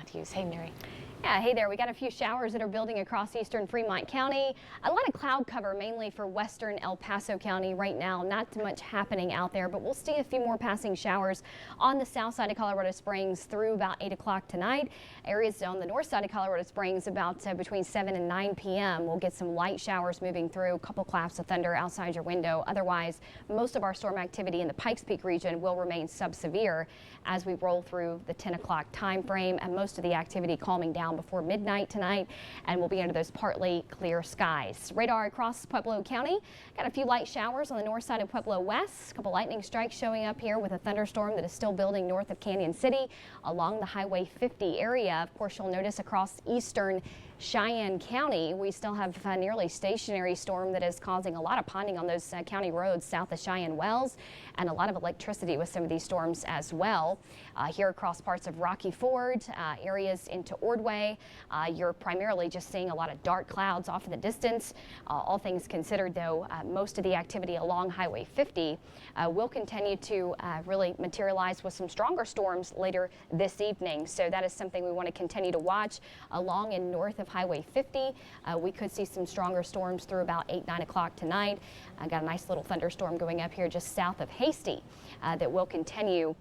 Matthews. Hey, Mary. Yeah, hey there. We got a few showers that are building across eastern Fremont County. A lot of cloud cover mainly for western El Paso County right now. Not too much happening out there, but we'll see a few more passing showers on the south side of Colorado Springs through about 8 o'clock tonight. Areas on the north side of Colorado Springs about between 7 and 9 p.m. We'll get some light showers moving through, a couple claps of thunder outside your window. Otherwise, most of our storm activity in the Pikes Peak region will remain subsevere as we roll through the 10 o'clock time frame, and most of the activity calming down before midnight tonight, and we'll be under those partly clear skies. Radar across Pueblo County. Got a few light showers on the north side of Pueblo West. A couple lightning strikes showing up here with a thunderstorm that is still building north of Canyon City along the Highway 50 area. Of course, you'll notice across eastern Cheyenne County, we still have a nearly stationary storm that is causing a lot of ponding on those county roads south of Cheyenne Wells, and a lot of electricity with some of these storms as well. Here across parts of Rocky Ford, areas into Ordway, you're primarily just seeing a lot of dark clouds off in the distance. All things considered, though, most of the activity along Highway 50 will continue to really materialize with some stronger storms later this evening. So that is something we want to continue to watch along and north of Highway 50. We could see some stronger storms through about 8, 9 o'clock tonight. I got a nice little thunderstorm going up here just south of Hasty that will continue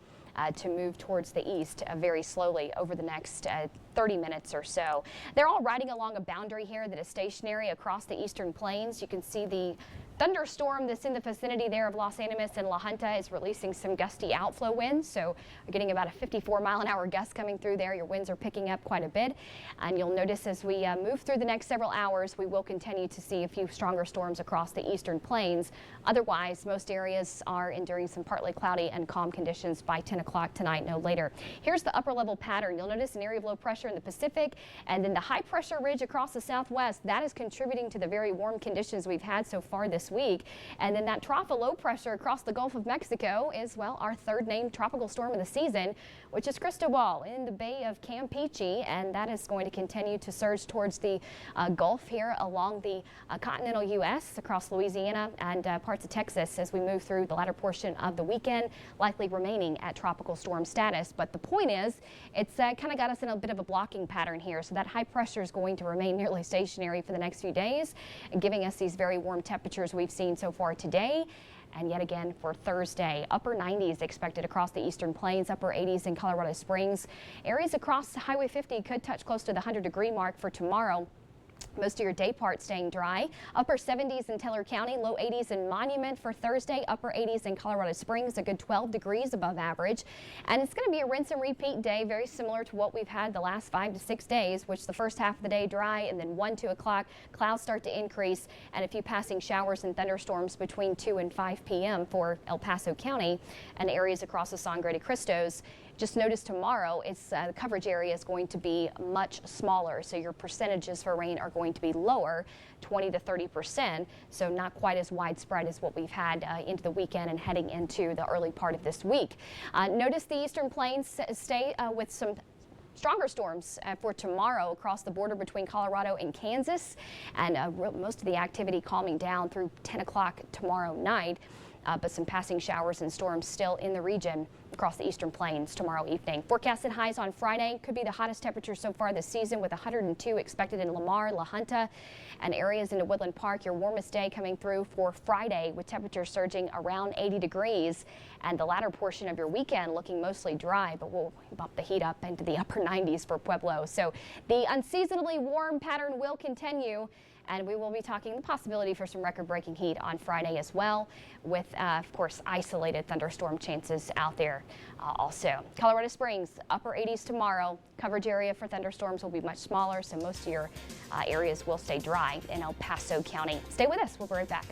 to move towards the east very slowly over the next 30 minutes or so. They're all riding along a boundary here that is stationary across the eastern plains. You can see the thunderstorm that's in the vicinity there of Los Animas and La Junta is releasing some gusty outflow winds. So we're getting about a 54-mile-an-hour gust coming through there. Your winds are picking up quite a bit. And you'll notice as we move through the next several hours, we will continue to see a few stronger storms across the eastern plains. Otherwise, most areas are enduring some partly cloudy and calm conditions by 10 o'clock tonight, no later. Here's the upper level pattern. You'll notice an area of low pressure in the Pacific, and then the high pressure ridge across the southwest. That is contributing to the very warm conditions we've had so far this week. And then that trough of low pressure across the Gulf of Mexico is, well, our third named tropical storm of the season, which is Cristobal in the Bay of Campeche, and that is going to continue to surge towards the Gulf here along the continental U.S. across Louisiana and parts of Texas as we move through the latter portion of the weekend, likely remaining at tropical storm status. But the point is, it's kind of got us in a bit of a blocking pattern here, so that high pressure is going to remain nearly stationary for the next few days, and giving us these very warm temperatures we've seen so far today. And yet again for Thursday, upper 90s expected across the eastern plains, upper 80s in Colorado Springs. Areas across Highway 50 could touch close to the 100-degree mark for tomorrow. Most of your day part staying dry. Upper 70s in Teller County, low 80s in Monument for Thursday, upper 80s in Colorado Springs, a good 12 degrees above average. And it's going to be a rinse and repeat day, very similar to what we've had the last 5 to 6 days, which the first half of the day dry, and then 1, 2 o'clock, clouds start to increase, and a few passing showers and thunderstorms between 2 and 5 p.m. for El Paso County and areas across the Sangre de Cristos. Just notice tomorrow, the coverage area is going to be much smaller, so your percentages for rain are going to be lower, 20 to 30%, so not quite as widespread as what we've had into the weekend and heading into the early part of this week. Notice the eastern plains stay with some stronger storms for tomorrow across the border between Colorado and Kansas, and most of the activity calming down through 10 o'clock tomorrow night. But some passing showers and storms still in the region across the eastern plains tomorrow evening. Forecasted highs on Friday could be the hottest temperature so far this season, with 102 expected in Lamar, La Junta, and areas into Woodland Park. Your warmest day coming through for Friday, with temperatures surging around 80 degrees, and the latter portion of your weekend looking mostly dry, but we'll bump the heat up into the upper 90s for Pueblo. So the unseasonably warm pattern will continue, and we will be talking the possibility for some record-breaking heat on Friday as well, with, of course, isolated thunderstorm chances out there also. Colorado Springs, upper 80s tomorrow. Coverage area for thunderstorms will be much smaller, so most of your areas will stay dry in El Paso County. Stay with us. We'll be right back.